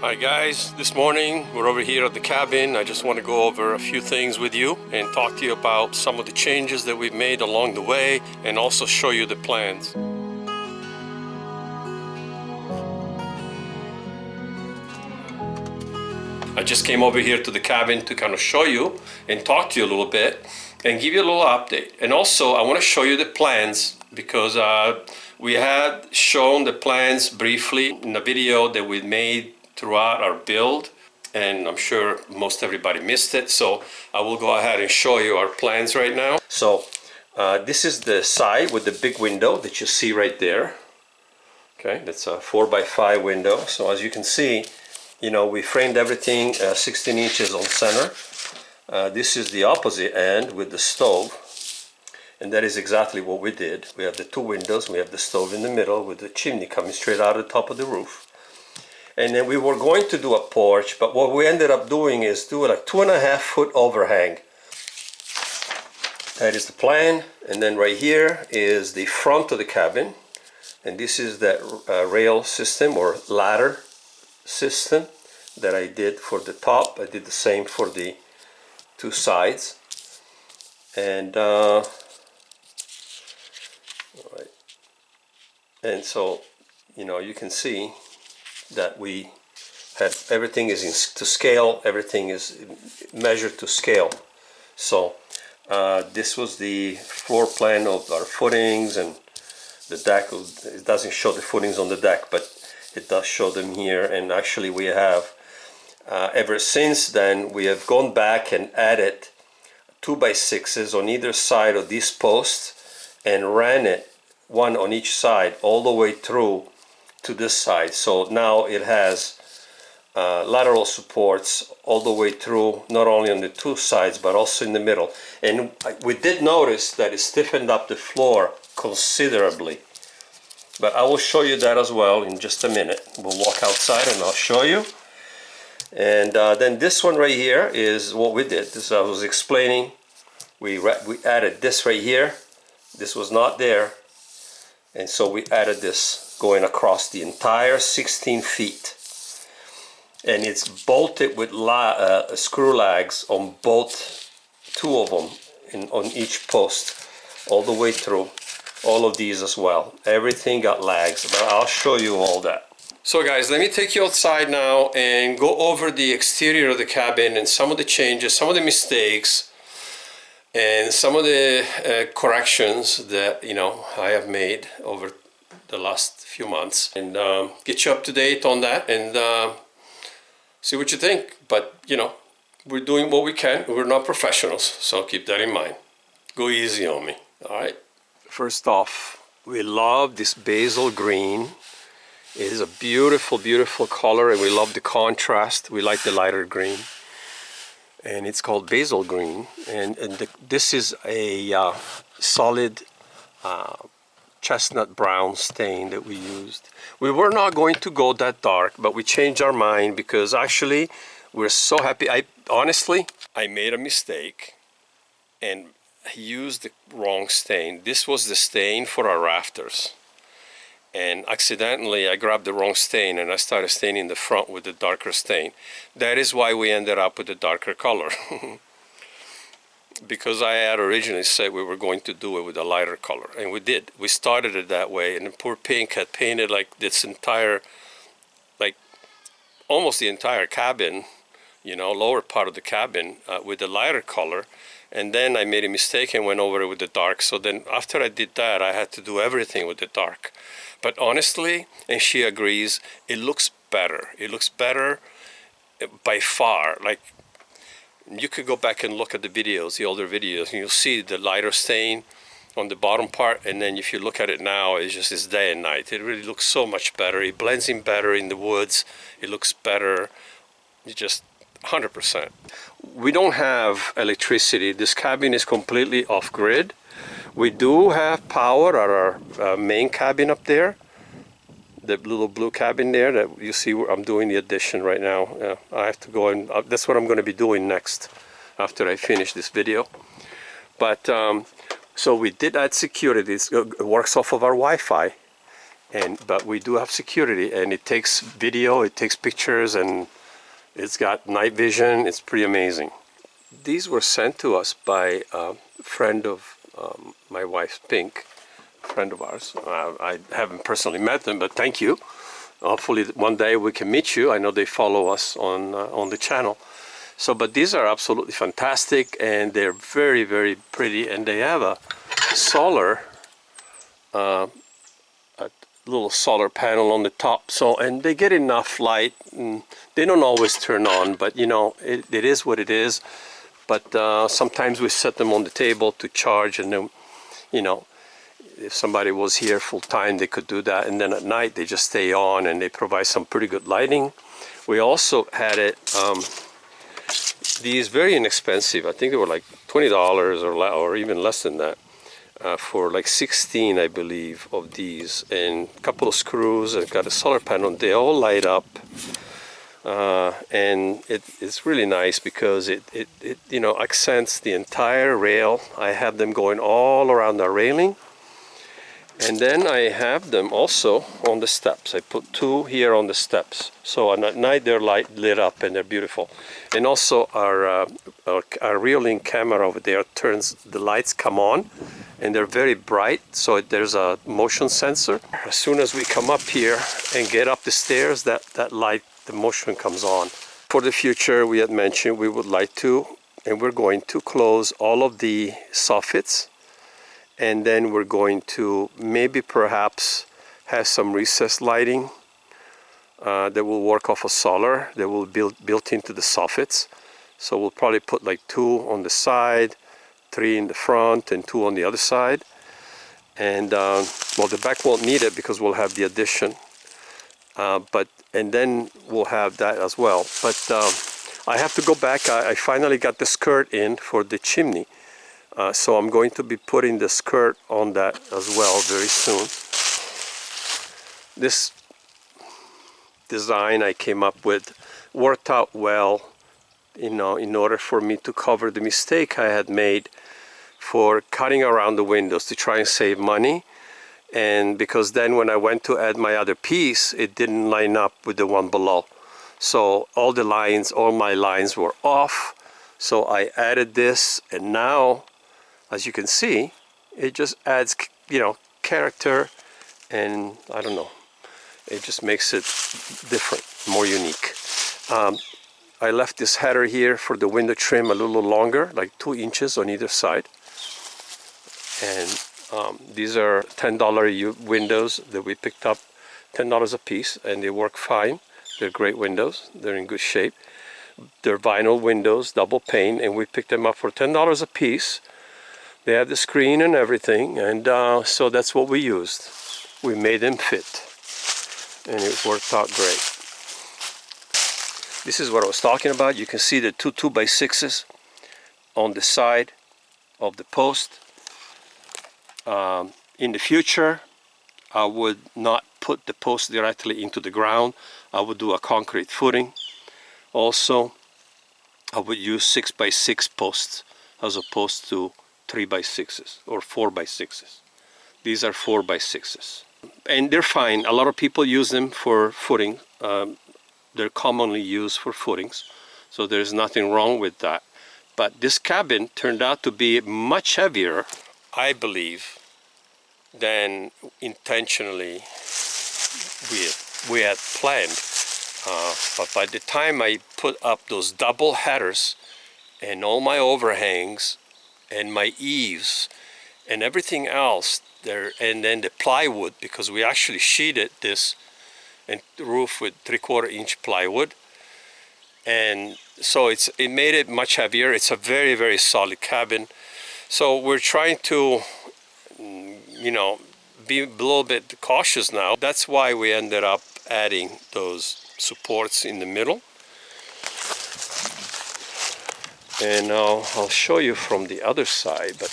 Hi guys, this morning we're over here at the cabin. I just want to go over a few things with you and talk to you about some of the changes that we've made along the way and also show you the plans. I just came over here to the cabin to kind of show you and talk to you a little bit and give you a little update. And also I want to show you the plans because we had shown the plans briefly in a video that we made throughout our build, and I'm sure most everybody missed it, so I will go ahead and show you our plans right now. So this is the side with the big window that you see right there. Okay, that's a 4x5 window. So as you can see, you know, we framed everything 16 inches on center. This is the opposite end with the stove, and that is exactly what we did. We have the two windows, we have the stove in the middle with the chimney coming straight out of the top of the roof. And then we were going to do a porch, but what we ended up doing is do a 2.5 foot overhang. That is the plan. And then right here is the front of the cabin. And this is that rail system or ladder system that I did for the top. I did the same for the two sides. And all right. And so, you know, you can see that we had everything is to scale, everything is measured to scale. So this was the floor plan of our footings and the deck. It doesn't show the footings on the deck, but it does show them here. And actually we have ever since then we have gone back and added 2x6s on either side of these posts and ran it one on each side all the way through to this side. So now it has lateral supports all the way through, not only on the two sides but also in the middle. And we did notice that it stiffened up the floor considerably, but I will show you that as well in just a minute. We'll walk outside and I'll show you. And then this one right here is what we did. This I was explaining. We added this right here. This was not there, and so we added this going across the entire 16 feet, and it's bolted with screw lags on both, two of them on each post all the way through. All of these as well, everything got lags, but I'll show you all that. So guys, let me take you outside now and go over the exterior of the cabin and some of the changes, some of the mistakes, and some of the corrections that, you know, I have made over the last few months, and get you up to date on that and see what you think. But you know, we're doing what we can. We're not professionals, so keep that in mind. Go easy on me. All right, first off, we love this basil green. It is a beautiful color, and we love the contrast. We like the lighter green, and it's called basil green, and this is a solid chestnut brown stain that we used. We were not going to go that dark, but we changed our mind because actually we're so happy. Honestly, I made a mistake and used the wrong stain. This was the stain for our rafters, and accidentally I grabbed the wrong stain and I started staining the front with the darker stain. That is why we ended up with the darker color. Because I had originally said we were going to do it with a lighter color, and we did. We started it that way, and poor Pink had painted like this entire, like almost the entire cabin, you know, lower part of the cabin with the lighter color. And then I made a mistake and went over it with the dark. So then after I did that, I had to do everything with the dark. But honestly, and she agrees, it looks better. It looks better by far. Like, you could go back and look at the videos, the older videos, and you'll see the lighter stain on the bottom part. And then if you look at it now, it's day and night. It really looks so much better. It blends in better in the woods. It looks better. It just 100%. We don't have electricity. This cabin is completely off-grid. We do have power at our main cabin up there, the little blue cabin there that you see where I'm doing the addition right now. I have to go and that's what I'm going to be doing next after I finish this video. But so we did add security. It works off of our Wi-Fi, but we do have security, and it takes video, it takes pictures, and it's got night vision. It's pretty amazing. These were sent to us by a friend of my wife's, Pink, friend of ours. I haven't personally met them, but thank you. Hopefully one day we can meet you. I know they follow us on the channel. So, but these are absolutely fantastic, and they're very, very pretty, and they have a solar, a little solar panel on the top. So, and they get enough light, and they don't always turn on, but you know, it is what it is. But sometimes we set them on the table to charge, and then, you know, if somebody was here full time, they could do that. And then at night, they just stay on, and they provide some pretty good lighting. We also had it, these very inexpensive. I think they were like $20 or even less than that, for like 16, I believe, of these, and a couple of screws, and got a solar panel. They all light up. And it's really nice because it you know, accents the entire rail. I have them going all around the railing, and then I have them also on the steps. I put two here on the steps, so at night they're lit up and they're beautiful. And also our Reolink camera over there turns, the lights come on, and they're very bright, so there's a motion sensor. As soon as we come up here and get up the stairs, that light, the motion comes on. For the future, we had mentioned we would like to, and we're going to close all of the soffits, and then we're going to maybe perhaps have some recessed lighting that will work off of solar, that will be built into the soffits. So we'll probably put like 2 on the side, 3 in the front, and 2 on the other side. And well, the back won't need it because we'll have the addition. And then we'll have that as well. But I have to go back. I finally got the skirt in for the chimney. So I'm going to be putting the skirt on that as well very soon. This design I came up with worked out well, you know, in order for me to cover the mistake I had made for cutting around the windows to try and save money. And because then when I went to add my other piece, it didn't line up with the one below. So all my lines were off. So I added this, and now, as you can see, it just adds, you know, character, and I don't know, it just makes it different, more unique. I left this header here for the window trim a little longer, like 2 inches on either side. And these are $10 windows that we picked up, $10 a piece, and they work fine. They're great windows. They're in good shape. They're vinyl windows, double pane, and we picked them up for $10 a piece. They have the screen and everything, and so that's what we used. We made them fit, and it worked out great. This is what I was talking about. You can see the 2 2x6s on the side of the post. In the future, I would not put the post directly into the ground. I would do a concrete footing. Also, I would use 6x6 posts as opposed to 3x6s or 4x6s. These are 4x6s. And they're fine. A lot of people use them for footing. They're commonly used for footings. So there's nothing wrong with that. But this cabin turned out to be much heavier, I believe, than intentionally we had planned. But by the time I put up those double headers and all my overhangs and my eaves and everything else there, and then the plywood, because we actually sheeted this and roof with 3/4 inch plywood, and so it made it much heavier. It's a very, very solid cabin. So we're trying to, you know, be a little bit cautious now. That's why we ended up adding those supports in the middle. And now I'll show you from the other side, but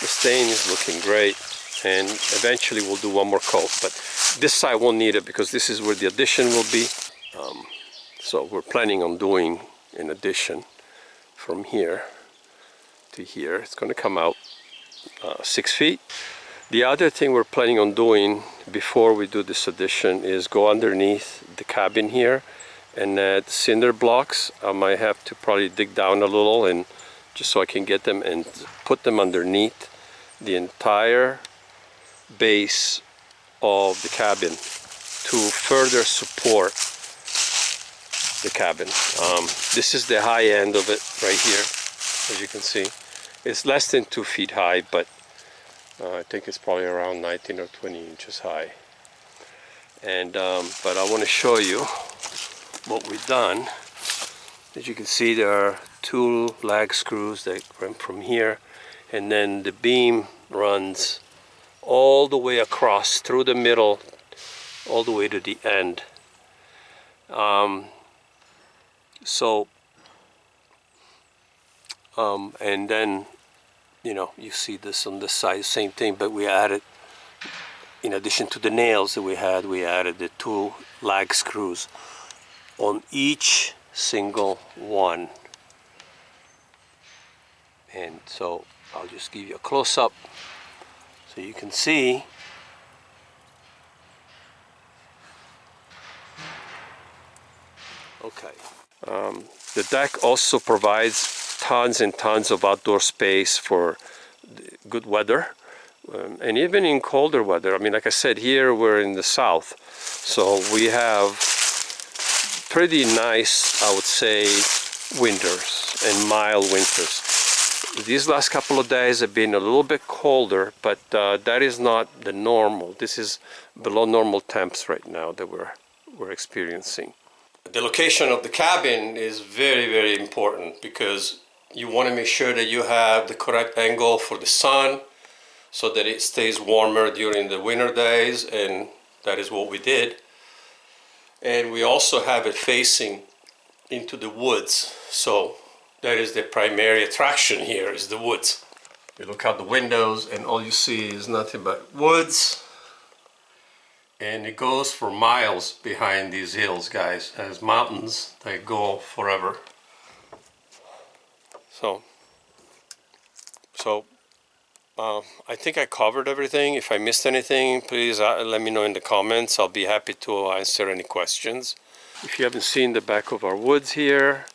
the stain is looking great, and eventually we'll do one more coat. But this side won't need it because this is where the addition will be. So we're planning on doing an addition from here to here. It's going to come out 6 feet. The other thing we're planning on doing before we do this addition is go underneath the cabin here and add cinder blocks. I might have to probably dig down a little and just so I can get them and put them underneath the entire base of the cabin to further support the cabin. This is the high end of it right here, as you can see. It's less than 2 feet high, but I think it's probably around 19 or 20 inches high. And but I want to show you what we've done. As you can see, there are 2 lag screws that run from here, and then the beam runs all the way across through the middle, all the way to the end. And then, you know, you see this on this side, same thing, but we added, in addition to the nails that we added the 2 lag screws on each single one. And so I'll just give you a close-up so you can see. Okay. The deck also provides tons and tons of outdoor space for good weather, and even in colder weather. I mean, like I said, here we're in the south, so we have pretty nice, I would say, winters and mild winters. These last couple of days have been a little bit colder, but that is not the normal. This is below normal temps right now that we're experiencing. The location of the cabin is very, very important because you want to make sure that you have the correct angle for the sun so that it stays warmer during the winter days, and that is what we did. And we also have it facing into the woods, so that is the primary attraction here, is the woods. You look out the windows and all you see is nothing but woods, and it goes for miles behind these hills, guys. There's mountains that go forever. So I think I covered everything. If I missed anything, please let me know in the comments. I'll be happy to answer any questions. If you haven't seen the back of our woods here,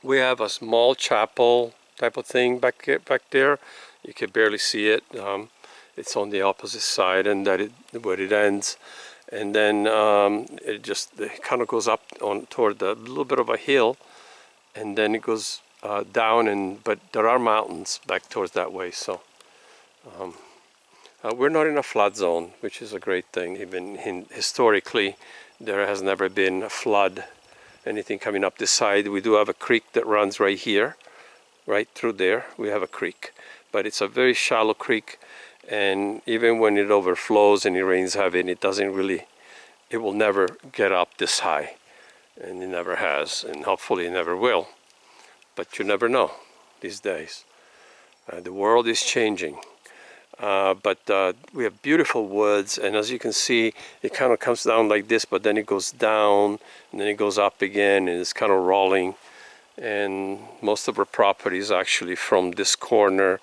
we have a small chapel type of thing back there. You can barely see it. It's on the opposite side, and where it ends. And then it kind of goes up toward a little bit of a hill, and then it goes down, but there are mountains back towards that way. So we're not in a flood zone, which is a great thing. Even historically, there has never been a flood, anything coming up this side. We do have a creek that runs right here, right through there. We have a creek, but it's a very shallow creek, and even when it overflows and it rains heavy, it will never get up this high, and it never has, and hopefully it never will. But you never know these days. The world is changing. But we have beautiful woods, and as you can see, it kind of comes down like this, but then it goes down, and then it goes up again, and it's kind of rolling. And most of our property is actually from this corner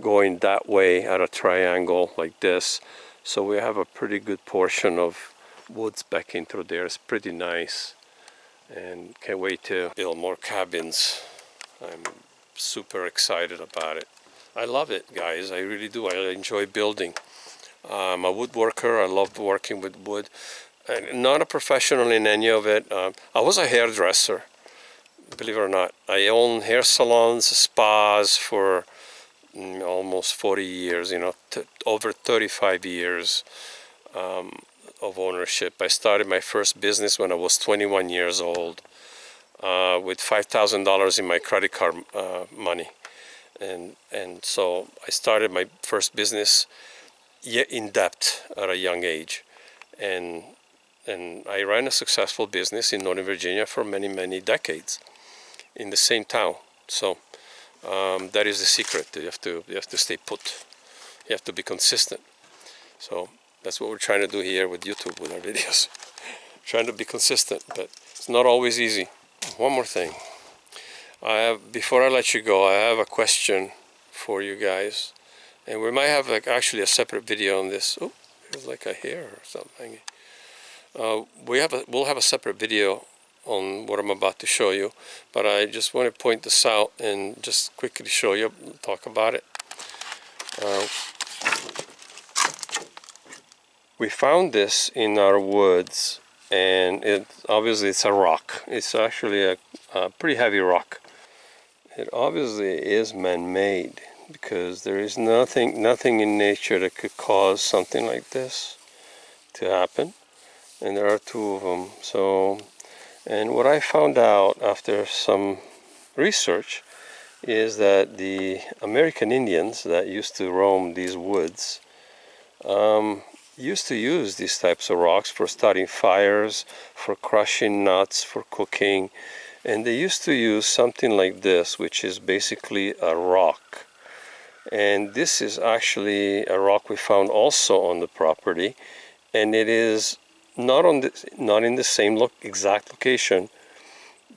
going that way at a triangle like this. So we have a pretty good portion of woods back in through there. It's pretty nice, and can't wait to build more cabins. I'm super excited about it. I love it, guys. I really do. I enjoy building. I'm a woodworker. I love working with wood. I'm not a professional in any of it. I was a hairdresser, believe it or not. I own hair salons, spas for almost 40 years, over 35 years of ownership. I started my first business when I was 21 years old with $5,000 in my credit card money. And so I started my first business in debt at a young age. And I ran a successful business in Northern Virginia for many, many decades in the same town. So that is the secret. You have to stay put. You have to be consistent. So that's what we're trying to do here with YouTube, with our videos. Trying to be consistent, but it's not always easy. One more thing. Before I let you go, I have a question for you guys, And we might have like actually a separate video on this. Oh, there's like a hair or something. We'll have a separate video on what I'm about to show you, but I just want to point this out and just quickly show you, talk about it. We found this in our woods, and obviously it's a rock. It's actually a pretty heavy rock. It obviously is man-made, because there is nothing in nature that could cause something like this to happen. And there are two of them. So, and what I found out after some research is that the American Indians that used to roam these woods used to use these types of rocks for starting fires, for crushing nuts, for cooking. And they used to use something like this, which is basically a rock. And this is actually a rock we found also on the property, and it is not in the same exact location,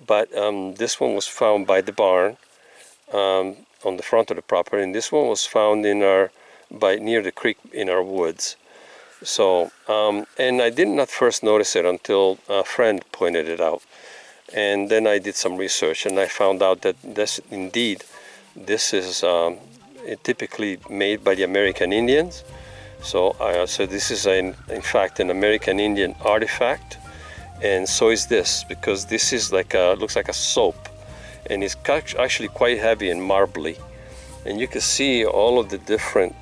but this one was found by the barn on the front of the property, and this one was found near the creek in our woods. So, and I did not first notice it until a friend pointed it out. And then I did some research, and I found out that this is typically made by the American Indians. So this is in fact an American Indian artifact, and so is this, because this is looks like a soap, and it's actually quite heavy and marbly, and you can see all of the different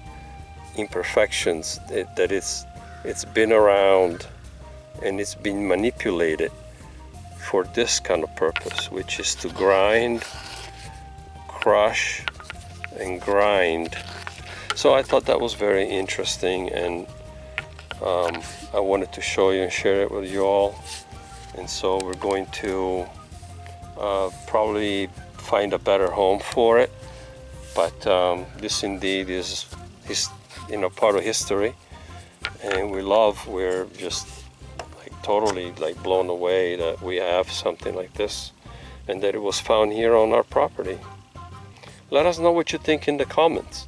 imperfections that it's been around, and it's been manipulated for this kind of purpose, which is to grind, crush, and grind. So I thought that was very interesting, and I wanted to show you and share it with you all. And so we're going to probably find a better home for it, but this indeed is part of history, and we're just totally blown away that we have something like this, and that it was found here on our property. Let us know what you think in the comments.